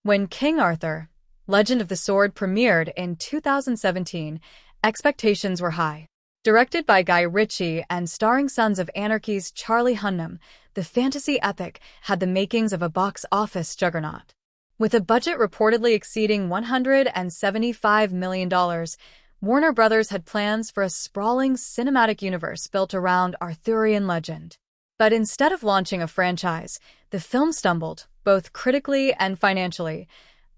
When King Arthur, Legend of the Sword premiered in 2017, expectations were high. Directed by Guy Ritchie and starring Sons of Anarchy's Charlie Hunnam, the fantasy epic had the makings of a box office juggernaut. With a budget reportedly exceeding $175 million, Warner Brothers had plans for a sprawling cinematic universe built around Arthurian legend. But instead of launching a franchise, the film stumbled, both critically and financially,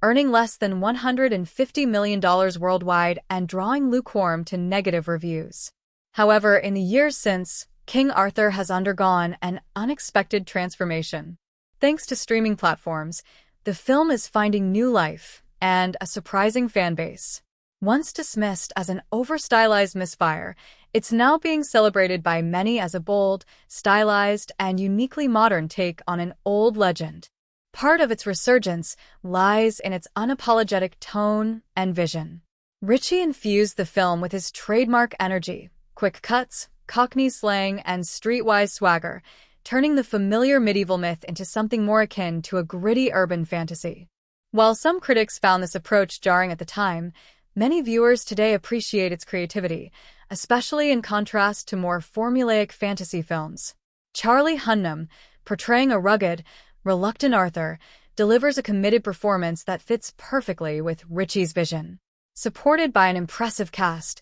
earning less than $150 million worldwide and drawing lukewarm to negative reviews. However, in the years since, King Arthur has undergone an unexpected transformation. Thanks to streaming platforms, the film is finding new life and a surprising fan base. Once dismissed as an over-stylized misfire, it's now being celebrated by many as a bold, stylized, and uniquely modern take on an old legend. Part of its resurgence lies in its unapologetic tone and vision. Ritchie infused the film with his trademark energy, quick cuts, Cockney slang, and streetwise swagger, turning the familiar medieval myth into something more akin to a gritty urban fantasy. While some critics found this approach jarring at the time, many viewers today appreciate its creativity, especially in contrast to more formulaic fantasy films. Charlie Hunnam, portraying a rugged, reluctant Arthur, delivers a committed performance that fits perfectly with Ritchie's vision. Supported by an impressive cast,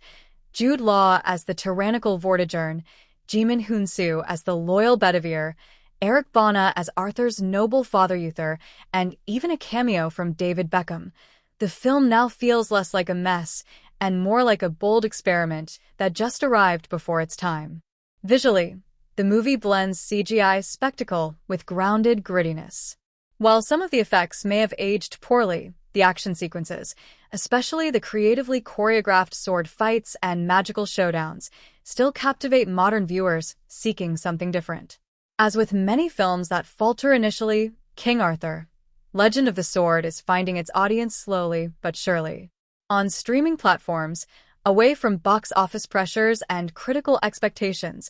Jude Law as the tyrannical Vortigern, Jimin Hunsu as the loyal Bedivere, Eric Bana as Arthur's noble father Uther, and even a cameo from David Beckham, the film now feels less like a mess and more like a bold experiment that just arrived before its time. Visually, the movie blends CGI spectacle with grounded grittiness. While some of the effects may have aged poorly, the action sequences, especially the creatively choreographed sword fights and magical showdowns, still captivate modern viewers seeking something different. As with many films that falter initially, King Arthur, Legend of the Sword is finding its audience slowly but surely. On streaming platforms, away from box office pressures and critical expectations,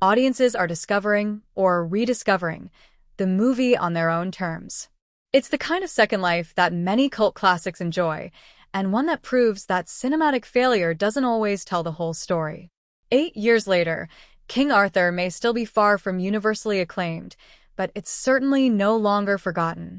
audiences are discovering or rediscovering the movie on their own terms. It's the kind of second life that many cult classics enjoy, and one that proves that cinematic failure doesn't always tell the whole story. 8 years later, King Arthur may still be far from universally acclaimed, but it's certainly no longer forgotten.